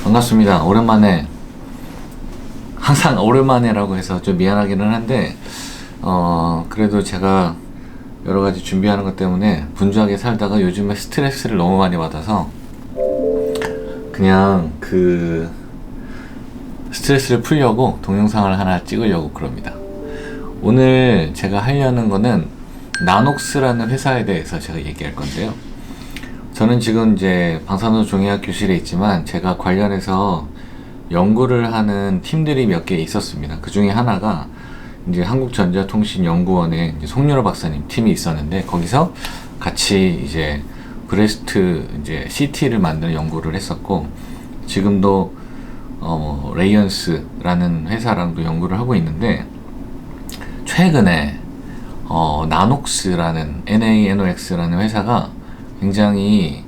반갑습니다. 오랜만에, 항상 오랜만에라고 해서 좀 미안하기는 한데, 그래도 제가 여러 가지 준비하는 것 때문에 분주하게 살다가 요즘에 스트레스를 너무 많이 받아서 그냥 스트레스를 풀려고 동영상을 하나 찍으려고 그럽니다. 오늘 제가 하려는 거는 나녹스라는 회사에 대해서 제가 얘기할 건데요. 저는 지금 이제 방사선 종이학 교실에 있지만 제가 관련해서 연구를 하는 팀들이 몇 개 있었습니다. 그 중에 하나가 이제 한국전자통신연구원의 송윤호 박사님 팀이 있었는데, 거기서 같이 이제 브레스트 이제 CT를 만드는 연구를 했었고, 지금도 레이언스라는 회사랑도 연구를 하고 있는데, 최근에 나녹스라는 NANOX라는 회사가 굉장히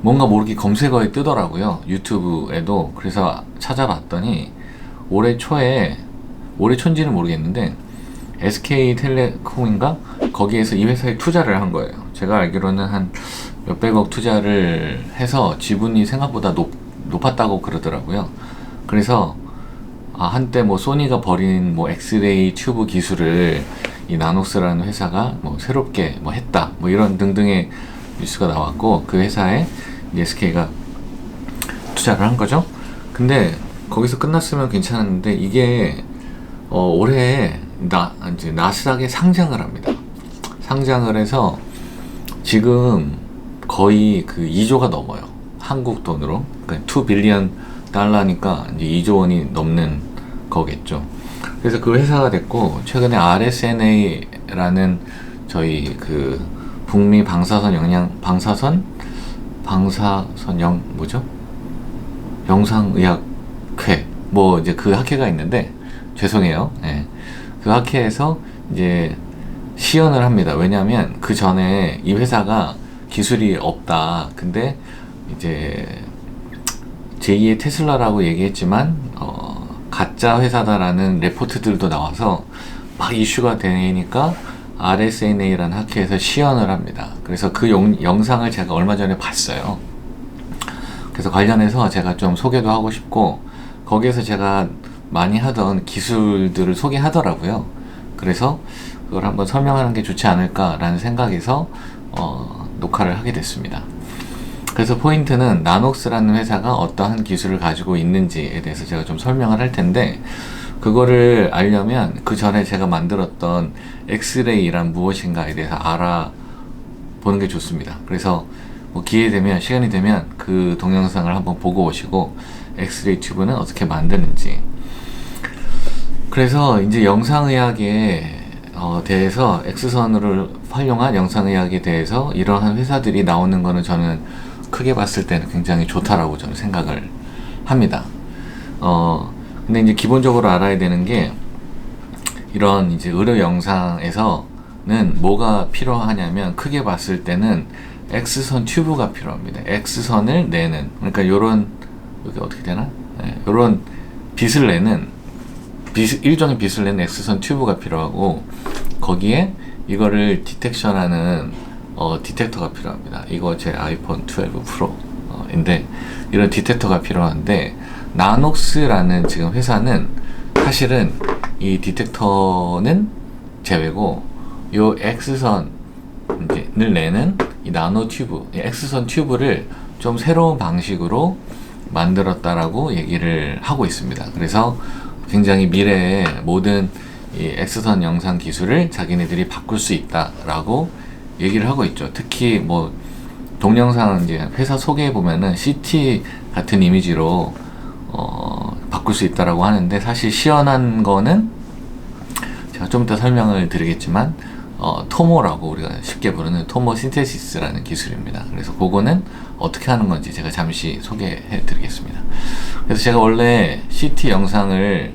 뭔가 모르게 검색어에 뜨더라고요, 유튜브에도. 그래서 찾아봤더니 올해 초인지는 모르겠는데 SK텔레콤인가 거기에서 이 회사에 투자를 한 거예요. 제가 알기로는 한 몇백억 투자를 해서 지분이 생각보다 높았다고 그러더라고요. 그래서 한때 뭐 소니가 벌인 뭐 엑스레이 튜브 기술을 이 나녹스라는 회사가 뭐 새롭게 뭐 했다, 뭐 이런 등등의 뉴스가 나왔고, 그 회사에 SK가 투자를 한 거죠. 근데 거기서 끝났으면 괜찮았는데, 이게 올해 이제 나스닥에 상장을 합니다. 상장을 해서 지금 거의 2조가 넘어요, 한국 돈으로. 그러니까 2 빌리언 달러니까 이제 2조 원이 넘는 거겠죠. 그래서 그 회사가 됐고, 최근에 RSNA라는 저희 북미 영상의학회, 뭐 이제 그 학회가 있는데, 죄송해요. 예. 그 학회에서 이제 시연을 합니다. 왜냐하면 그 전에 이 회사가 기술이 없다, 근데 이제 제2의 테슬라라고 얘기했지만 가짜 회사다라는 레포트들도 나와서 막 이슈가 되니까 RSNA라는 학회에서 시연을 합니다. 그래서 그 영상을 제가 얼마 전에 봤어요. 그래서 관련해서 제가 좀 소개도 하고 싶고, 거기에서 제가 많이 하던 기술들을 소개하더라고요. 그래서 그걸 한번 설명하는 게 좋지 않을까라는 생각에서 녹화를 하게 됐습니다. 그래서 포인트는 나녹스라는 회사가 어떠한 기술을 가지고 있는지에 대해서 제가 좀 설명을 할 텐데, 그거를 알려면 그 전에 제가 만들었던 엑스레이란 무엇인가에 대해서 알아보는 게 좋습니다. 그래서 뭐 시간이 되면 그 동영상을 한번 보고 오시고, 엑스레이 튜브는 어떻게 만드는지. 그래서 이제 영상의학에 대해서, X선을 활용한 영상의학에 대해서 이러한 회사들이 나오는 거는 저는 크게 봤을 때는 굉장히 좋다라고 저는 생각을 합니다. 근데 이제 기본적으로 알아야 되는 게, 이런 이제 의료 영상에서는 뭐가 필요하냐면, 크게 봤을 때는 X선 튜브가 필요합니다. X선을 내는, 그러니까 요런, 여기 어떻게 되나? 네, 요런 빛을 내는, 일종의 빛을 내는 X선 튜브가 필요하고, 거기에 이거를 디텍션하는 디텍터가 필요합니다. 이거 제 아이폰 12 프로인데 이런 디텍터가 필요한데, 나녹스라는 지금 회사는 사실은 이 디텍터는 제외고, 요 X선을 내는 이 나노 튜브, 이 X선 튜브를 좀 새로운 방식으로 만들었다라고 얘기를 하고 있습니다. 그래서 굉장히 미래에 모든 이 X선 영상 기술을 자기네들이 바꿀 수 있다라고 얘기를 하고 있죠. 특히 뭐 동영상 이제 회사 소개해 보면은 CT 같은 이미지로 바꿀 수 있다라고 하는데, 사실 시연한 거는 제가 좀 이따 설명을 드리겠지만 토모라고 우리가 쉽게 부르는 토모 신테시스라는 기술입니다. 그래서 그거는 어떻게 하는 건지 제가 잠시 소개해 드리겠습니다. 그래서 제가 원래 CT 영상을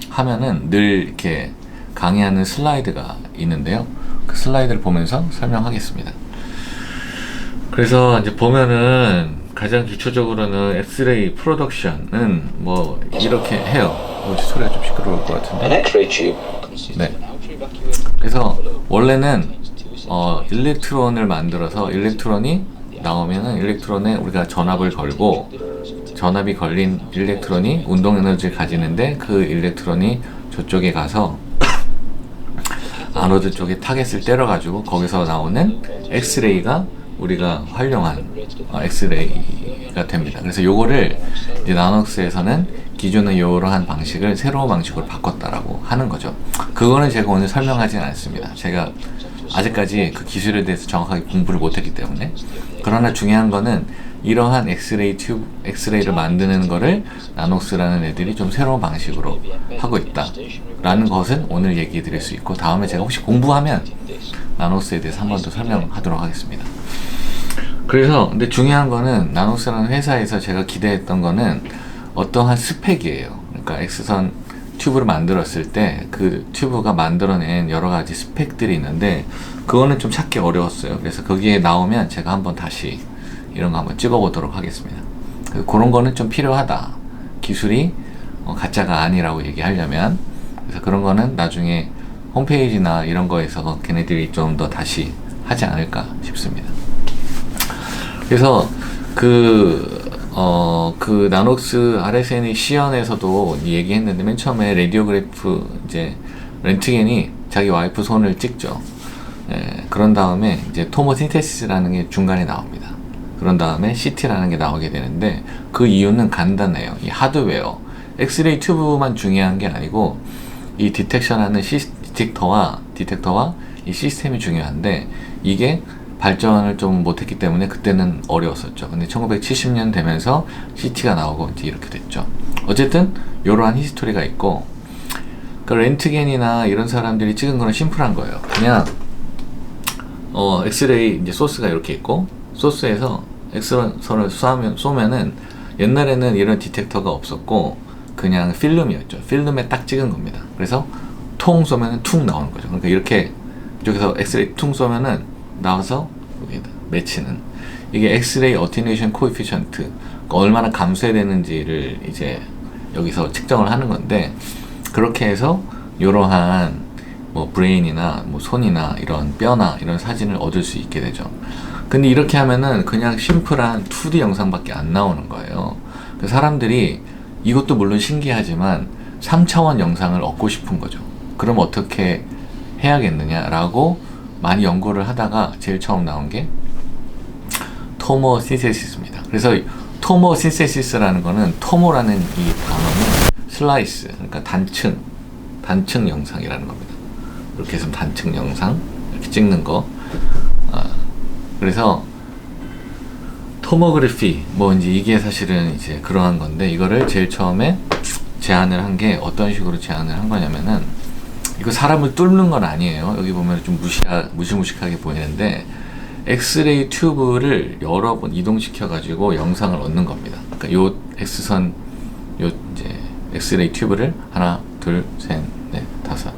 하면은 늘 이렇게 강의하는 슬라이드가 있는데요, 그 슬라이드를 보면서 설명하겠습니다. 그래서 이제 보면은 가장 기초적으로는 엑스레이 프로덕션은 뭐 이렇게 해요. 소리가 좀 시끄러울 것 같은데. An X-ray tube consists 네. of an outer evacuating 그래서 원래는 일렉트론을 만들어서 일렉트론이 나오면은 일렉트론에 우리가 전압을 걸고 전압이 걸린 일렉트론이 운동 에너지를 가지는데 그 일렉트론이 저쪽에 가서 아노드 쪽에 타겟을 때려가지고 거기서 나오는 엑스레이가 우리가 활용한 엑스레이가 됩니다. 그래서 요거를 이제 나녹스에서는 기존의 이러한 방식을 새로운 방식으로 바꿨다라고 하는 거죠. 그거는 제가 오늘 설명하지는 않습니다. 제가 아직까지 그 기술에 대해서 정확하게 공부를 못했기 때문에. 그러나 중요한 거는 이러한 엑스레이를 만드는 거를 나녹스라는 애들이 좀 새로운 방식으로 하고 있다 라는 것은 오늘 얘기해 드릴 수 있고, 다음에 제가 혹시 공부하면 나녹스에 대해서 한 번 더 설명하도록 하겠습니다. 그래서 근데 중요한 거는 나녹스라는 회사에서 제가 기대했던 거는 어떠한 스펙이에요. 그러니까 X선 튜브를 만들었을 때 그 튜브가 만들어낸 여러 가지 스펙들이 있는데 그거는 좀 찾기 어려웠어요. 그래서 거기에 나오면 제가 한번 다시 이런 거 한번 찍어보도록 하겠습니다. 그런 거는 좀 필요하다. 기술이 가짜가 아니라고 얘기하려면. 그래서 그런 거는 나중에 홈페이지나 이런 거에서 걔네들이 좀 더 다시 하지 않을까 싶습니다. 그래서 그 나녹스 RSNA 시연에서도 얘기했는데 맨 처음에 레디오그래프 이제 렌트겐이 자기 와이프 손을 찍죠. 예, 그런 다음에 이제 토모신테시스라는 게 중간에 나옵니다. 그런 다음에 CT라는 게 나오게 되는데 그 이유는 간단해요. 이 하드웨어, 엑스레이 튜브만 중요한 게 아니고 이 디텍션하는 디텍터와 이 시스템이 중요한데 이게 발전을 좀 못했기 때문에 그때는 어려웠었죠. 근데 1970년 되면서 CT가 나오고 이제 이렇게 됐죠. 어쨌든 이러한 히스토리가 있고, 그 렌트겐이나 이런 사람들이 찍은 거는 심플한 거예요. 그냥 엑스레이 이제 소스가 이렇게 있고 소스에서 엑스선을 쏘면은 옛날에는 이런 디텍터가 없었고 그냥 필름이었죠. 필름에 딱 찍은 겁니다. 그래서 통 쏘면은 툭 나오는 거죠. 그러니까 이렇게 이쪽에서 엑스레이 퉁 쏘면은 나와서 여기에다 맺히는, 이게 엑스레이 어티뉴에이션 코에피션트, 그러니까 얼마나 감소되는지를 이제 여기서 측정을 하는 건데, 그렇게 해서 이러한 뭐 브레인이나 뭐 손이나 이런 뼈나 이런 사진을 얻을 수 있게 되죠. 근데 이렇게 하면은 그냥 심플한 2D 영상밖에 안 나오는 거예요. 사람들이 이것도 물론 신기하지만 3차원 영상을 얻고 싶은 거죠. 그럼 어떻게 해야겠느냐라고 많이 연구를 하다가 제일 처음 나온 게 토모신세시스입니다. 그래서 토모신세시스라는 거는, 토모라는 이 단어는 슬라이스, 그러니까 단층 영상이라는 겁니다. 이렇게 해서 단층 영상 이렇게 찍는 거. 그래서 토모그래피 뭐 이제 이게 사실은 이제 그러한 건데, 이거를 제일 처음에 제안을 한 게 어떤 식으로 제안을 한 거냐면은, 이거 사람을 뚫는 건 아니에요. 여기 보면 좀 무시무식하게 보이는데 엑스레이 튜브를 여러 번 이동시켜 가지고 영상을 얻는 겁니다. 그러니까 요 X선 요 이제 엑스레이 튜브를 하나, 둘, 셋, 넷, 다섯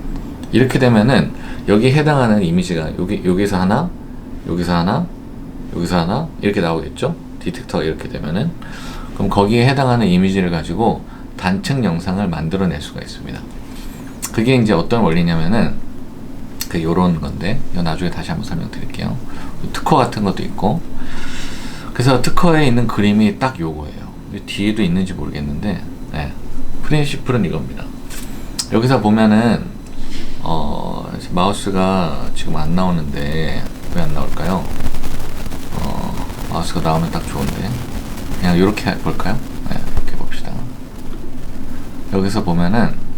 이렇게 되면은 여기 해당하는 이미지가 여기서 하나, 여기서 하나, 여기서 하나 이렇게 나오겠죠. 디텍터가 이렇게 되면은, 그럼 거기에 해당하는 이미지를 가지고 단층 영상을 만들어낼 수가 있습니다. 그게 이제 어떤 원리냐면은 요런 건데, 이거 나중에 다시 한번 설명드릴게요. 특허 같은 것도 있고, 그래서 특허에 있는 그림이 딱 요거예요. 뒤에도 있는지 모르겠는데, 네. 프린시플은 이겁니다. 여기서 보면은 마우스가 지금 안 나오는데 왜 안 나올까요? 마우스가 나오면 딱 좋은데, 그냥 요렇게 볼까요? 네, 이렇게 봅시다. 여기서 보면은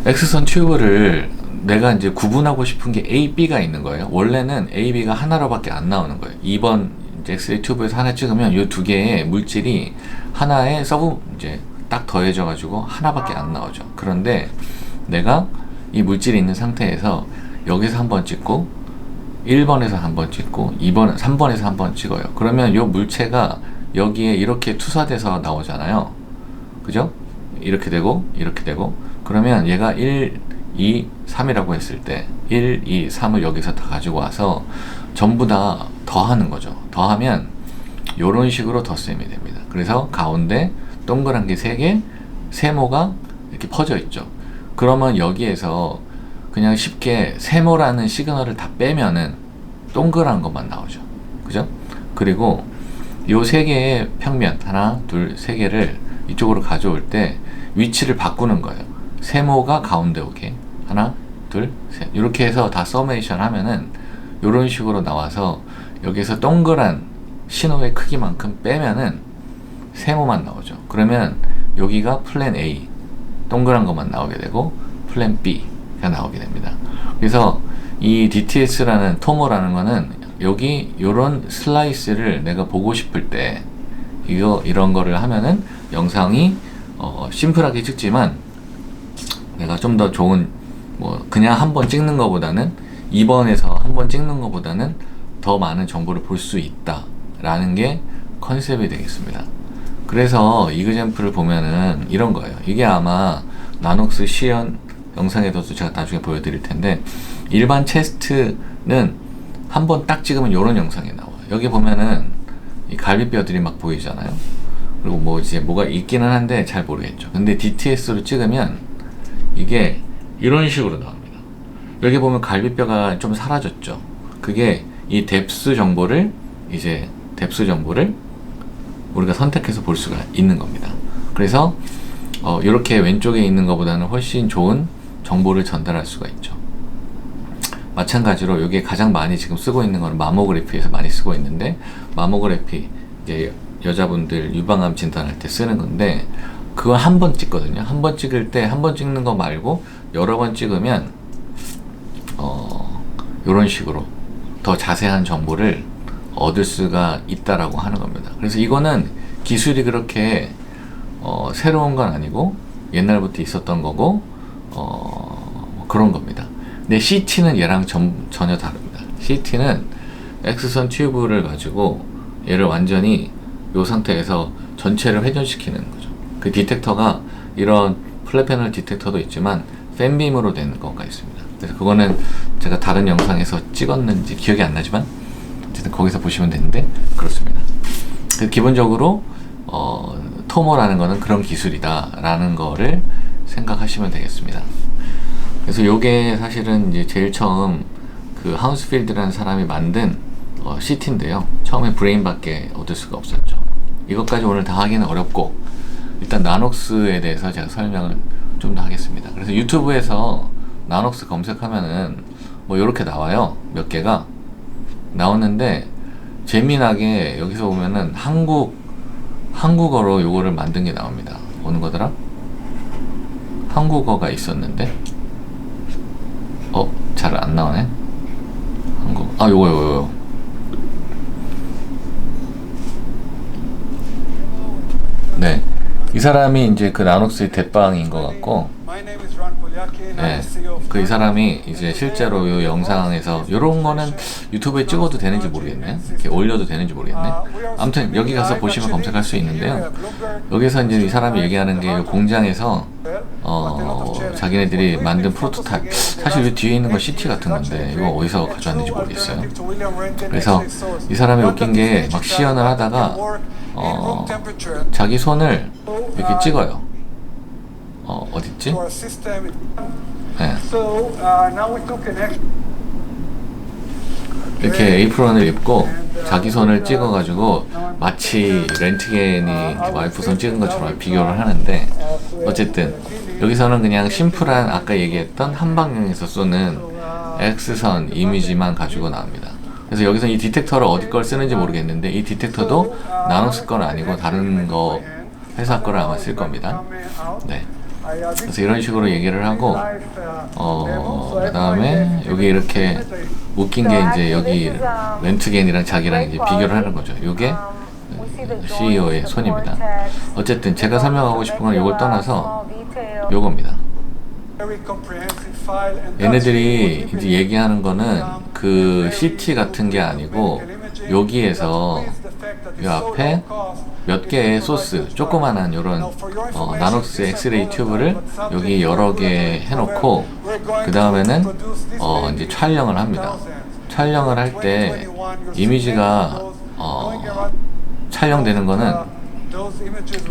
X선 튜브를 내가 이제 구분하고 싶은 게 A, B가 있는 거예요. 원래는 A, B가 하나로밖에 안 나오는 거예요. 2번 이제 엑스레이 튜브에서 하나 찍으면 이 두 개의 물질이 하나에 이제 딱 더해져 가지고 하나밖에 안 나오죠. 그런데 내가 이 물질이 있는 상태에서 여기서 한 번 찍고 1번에서 한 번 찍고 3번에서 한 번 찍어요. 그러면 이 물체가 여기에 이렇게 투사돼서 나오잖아요. 그죠? 이렇게 되고 이렇게 되고, 그러면 얘가 1, 2, 3이라고 했을 때 1, 2, 3을 여기서 다 가지고 와서 전부 다 더하는 거죠. 더하면 이런 식으로 덧셈이 됩니다. 그래서 가운데 동그란 게 3개, 세모가 이렇게 퍼져 있죠. 그러면 여기에서 그냥 쉽게 세모라는 시그널을 다 빼면은 동그란 것만 나오죠. 그죠? 그리고 요 3개의 평면, 하나, 둘, 3개를 이쪽으로 가져올 때 위치를 바꾸는 거예요. 세모가 가운데 오게. 하나, 둘, 셋. 이렇게 해서 다 서메이션 하면은 요런 식으로 나와서 여기서 동그란 신호의 크기만큼 빼면은 세모만 나오죠. 그러면 여기가 플랜 A, 동그란 것만 나오게 되고 플랜 B가 나오게 됩니다. 그래서 이 DTS라는 토모라는 거는 여기 요런 슬라이스를 내가 보고 싶을 때 이런 거를 하면은 영상이 심플하게 찍지만 내가 좀 더 좋은 그냥 한 번 찍는 것보다는 2번에서 한 번 찍는 것보다는 더 많은 정보를 볼 수 있다 라는 게 컨셉이 되겠습니다. 그래서 이그젬플을 보면은 이런 거예요. 이게 아마 나녹스 시연 영상에서도 제가 나중에 보여드릴 텐데, 일반 체스트는 한 번 딱 찍으면 이런 영상이 나와요. 여기 보면은 이 갈비뼈들이 막 보이잖아요. 그리고 이제 뭐가 있기는 한데 잘 모르겠죠. 근데 DTS로 찍으면 이게 이런 식으로 나옵니다. 여기 보면 갈비뼈가 좀 사라졌죠. 그게 이 뎁스 정보를 우리가 선택해서 볼 수가 있는 겁니다. 그래서 이렇게 왼쪽에 있는 것보다는 훨씬 좋은 정보를 전달할 수가 있죠. 마찬가지로 여기에 가장 많이 지금 쓰고 있는 거는 마모그래피에서 많이 쓰고 있는데, 마모그래피 이제 여자분들 유방암 진단할 때 쓰는 건데, 그걸 한 번 찍거든요. 한 번 찍을 때 한 번 찍는 거 말고 여러 번 찍으면 이런 식으로 더 자세한 정보를 얻을 수가 있다라고 하는 겁니다. 그래서 이거는 기술이 그렇게 새로운 건 아니고 옛날부터 있었던 거고 그런 겁니다. 근데 CT는 얘랑 전혀 다릅니다. CT는 X선 튜브를 가지고 얘를 완전히 이 상태에서 전체를 회전시키는 거죠. 그 디텍터가 이런 플랫 패널 디텍터도 있지만 팬빔으로 된 거가 있습니다. 그래서 그거는 제가 다른 영상에서 찍었는지 기억이 안 나지만 어쨌든 거기서 보시면 되는데 그렇습니다. 그래서 기본적으로 토모라는 거는 그런 기술이다 라는 거를 생각하시면 되겠습니다. 그래서 요게 사실은 이제 제일 처음 그 하운스필드라는 사람이 만든 CT인데요. 처음에 브레인밖에 얻을 수가 없었죠. 이것까지 오늘 다 하기는 어렵고, 일단 나녹스에 대해서 제가 설명을 좀 더 하겠습니다. 그래서 유튜브에서 나녹스 검색하면은 요렇게 나와요. 몇 개가 나오는데, 재미나게 여기서 보면은 한국어로 요거를 만든 게 나옵니다. 어느 거더라? 한국어가 있었는데 잘 안 나오네. 요거. 네, 이 사람이 이제 그 나녹스의 대빵인 것 같고, 네, 그 이 사람이 이제 실제로 이 영상에서 이런 거는 유튜브에 찍어도 되는지 모르겠네. 이렇게 올려도 되는지 모르겠네. 아무튼 여기 가서 보시면 검색할 수 있는데요. 여기서 이제 이 사람이 얘기하는 게 공장에서 자기네들이 만든 프로토타입, 사실 이 뒤에 있는 건 CT 같은 건데 이거 어디서 가져왔는지 모르겠어요. 그래서 이 사람이 웃긴 게 막 시연을 하다가 자기 손을 이렇게 찍어요. 어딨지? 네. 이렇게 에이프런을 입고 자기 손을 찍어가지고 마치 렌트겐이 와이프 손 찍은 것처럼 비교를 하는데, 어쨌든 여기서는 그냥 심플한 아까 얘기했던 한 방향에서 쏘는 X선 이미지만 가지고 나옵니다. 그래서 여기서 이 디텍터를 어디 걸 쓰는지 모르겠는데, 이 디텍터도 나녹스 건 아니고 다른 거 회사 거를 아마 쓸 겁니다. 네. 그래서 이런 식으로 얘기를 하고, 그 다음에 여기 이렇게 웃긴 게 이제 여기 렌트겐이랑 자기랑 이제 비교를 하는 거죠. 요게 CEO의 손입니다. 어쨌든 제가 설명하고 싶은 건 이걸 떠나서 요겁니다. 얘네들이 이제 얘기하는 거는 그 CT 같은 게 아니고, 여기에서 이 앞에 몇 개의 소스, 조그만한 요런 나녹스 엑스레이 튜브를 여기 여러 개 해놓고, 그 다음에는 이제 촬영을 합니다. 촬영을 할 때 이미지가 촬영되는 거는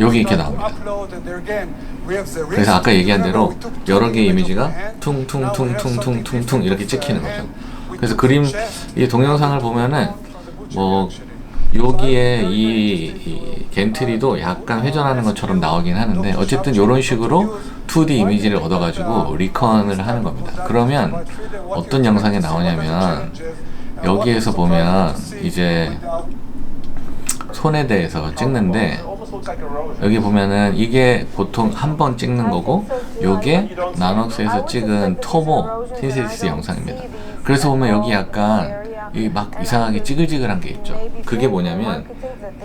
여기 이렇게 나옵니다. 그래서 아까 얘기한 대로 여러 개의 이미지가 퉁퉁퉁퉁퉁퉁퉁 이렇게 찍히는 거죠. 그래서 그림, 이 동영상을 보면은 뭐 여기에 이 겐트리도 약간 회전하는 것처럼 나오긴 하는데 어쨌든 이런 식으로 2D 이미지를 얻어가지고 리컨을 하는 겁니다. 그러면 어떤 영상이 나오냐면 여기에서 보면 이제 손에 대해서 찍는데 여기 보면은 이게 보통 한 번 찍는 거고 요게 나녹스에서 찍은 토모 신세시스 영상입니다. 그래서 보면 여기 약간 이 막 이상하게 찌글찌글한 게 있죠. 그게 뭐냐면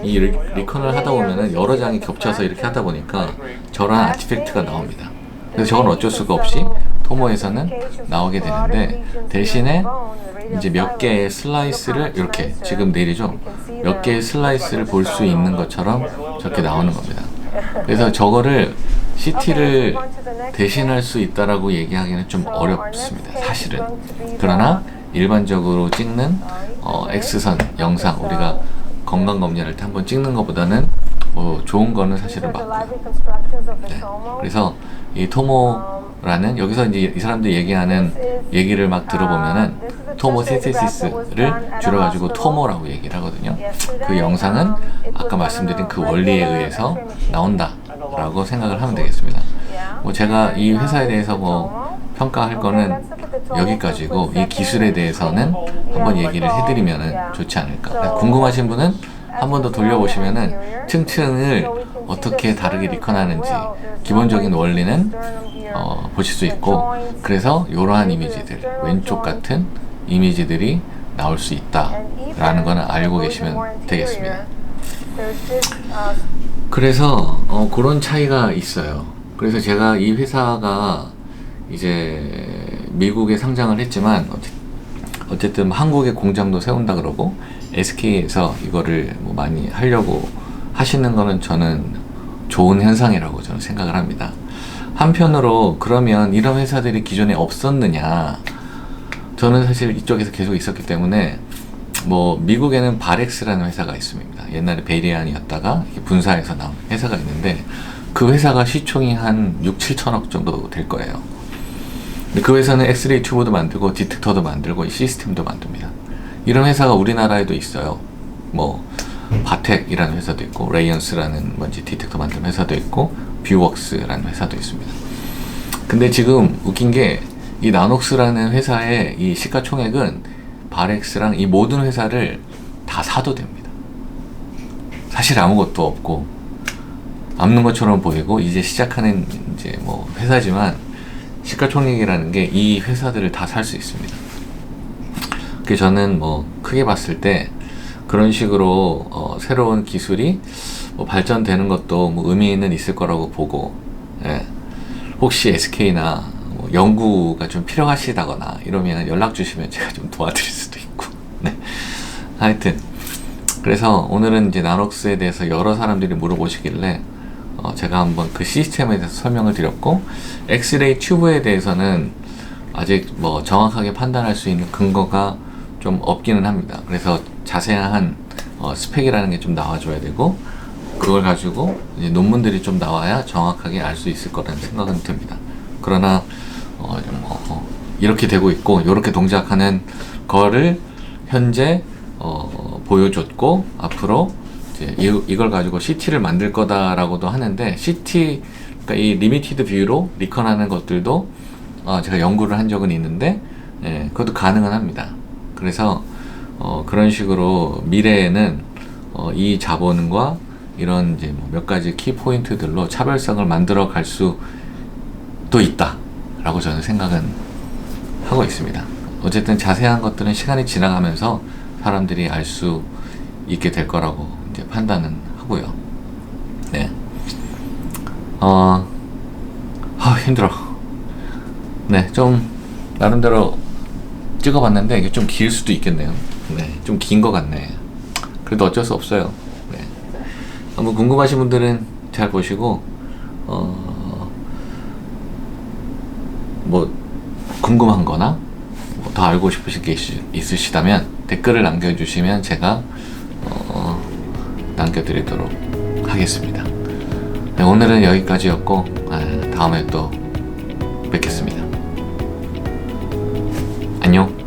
이 리컨을 하다 보면은 여러 장이 겹쳐서 이렇게 하다 보니까 저런 아티팩트가 나옵니다. 그래서 저건 어쩔 수가 없이 토모에서는 나오게 되는데 대신에 이제 몇 개의 슬라이스를 이렇게 지금 내리죠. 몇 개의 슬라이스를 볼 수 있는 것처럼 저렇게 나오는 겁니다. 그래서 저거를 CT를 대신할 수 있다라고 얘기하기는 좀 어렵습니다. 사실은. 그러나 일반적으로 찍는 X선 영상 우리가 건강검진할 때 한번 찍는 것보다는 좋은 거는 사실은 맞고요. 네. 그래서 이 토모라는 여기서 이제 이 사람들이 얘기하는 얘기를 막 들어보면은 토모 신세시스를 줄여가지고 토모라고 얘기를 하거든요. 그 영상은 아까 말씀드린 그 원리에 의해서 나온다라고 생각을 하면 되겠습니다. 뭐 제가 이 회사에 대해서 뭐 평가할 거는 여기까지고 이 기술에 대해서는 한번 얘기를 해드리면은 좋지 않을까. 궁금하신 분은 한 번 더 돌려보시면은 층층을 어떻게 다르게 리컨하는지 기본적인 원리는 보실 수 있고 그래서 이러한 이미지들 왼쪽 같은 이미지들이 나올 수 있다라는 거는 알고 계시면 되겠습니다. 그래서 그런 차이가 있어요. 그래서 제가 이 회사가 이제 미국에 상장을 했지만 어쨌든 한국에 공장도 세운다 그러고 SK에서 이거를 뭐 많이 하려고 하시는 거는 저는 좋은 현상이라고 저는 생각을 합니다. 한편으로 그러면 이런 회사들이 기존에 없었느냐? 저는 사실 이쪽에서 계속 있었기 때문에 뭐 미국에는 바렉스라는 회사가 있습니다. 옛날에 베리안이었다가 분사해서 나온 회사가 있는데 그 회사가 시총이 한 6, 7천억 정도 될 거예요. 근데 그 회사는 엑스레이 튜브도 만들고 디텍터도 만들고 시스템도 만듭니다. 이런 회사가 우리나라에도 있어요. 뭐 바텍이라는 회사도 있고 레이언스라는 먼지 디텍터 만드는 회사도 있고 뷰웍스라는 회사도 있습니다. 근데 지금 웃긴 게 이 나녹스라는 회사의 이 시가총액은 바렉스랑 이 모든 회사를 다 사도 됩니다. 사실 아무것도 없고 없는 것처럼 보이고 이제 시작하는 이제 뭐 회사지만 시가총액이라는 게 이 회사들을 다 살 수 있습니다. 그래서 저는 뭐 크게 봤을 때 그런 식으로 새로운 기술이 뭐 발전되는 것도 뭐 의미는 있을 거라고 보고 예. 혹시 SK나 뭐 연구가 좀 필요하시다거나 이러면 연락 주시면 제가 좀 도와드릴 수도 있고 네. 하여튼 그래서 오늘은 이제 나녹스에 대해서 여러 사람들이 물어보시길래 제가 한번 그 시스템에 대해서 설명을 드렸고 엑스레이 튜브에 대해서는 아직 뭐 정확하게 판단할 수 있는 근거가 좀 없기는 합니다. 그래서 자세한 스펙이라는 게 좀 나와줘야 되고 그걸 가지고 이제 논문들이 좀 나와야 정확하게 알 수 있을 거라는 생각은 듭니다. 그러나 이렇게 되고 있고 이렇게 동작하는 거를 현재 보여줬고 앞으로 이제 이걸 가지고 CT를 만들 거다라고도 하는데 CT 그러니까 이 리미티드 뷰로 리컨하는 것들도 제가 연구를 한 적은 있는데 그것도 가능은 합니다. 그래서 그런 식으로 미래에는 이 자본과 이런 이제 뭐 몇 가지 키 포인트들로 차별성을 만들어 갈 수도 있다라고 저는 생각은 하고 있습니다. 어쨌든 자세한 것들은 시간이 지나가면서 사람들이 알 수 있게 될 거라고 이제 판단은 하고요. 네. 힘들어. 네, 좀 나름대로 찍어봤는데 이게 좀 길 수도 있겠네요. 네, 좀 긴 것 같네. 그래도 어쩔 수 없어요. 네. 한번 궁금하신 분들은 잘 보시고 뭐 궁금한 거나 뭐 더 알고 싶으신 게 있으시다면 댓글을 남겨주시면 제가 남겨드리도록 하겠습니다. 네, 오늘은 여기까지였고 다음에 또 뵙겠습니다. 안녕.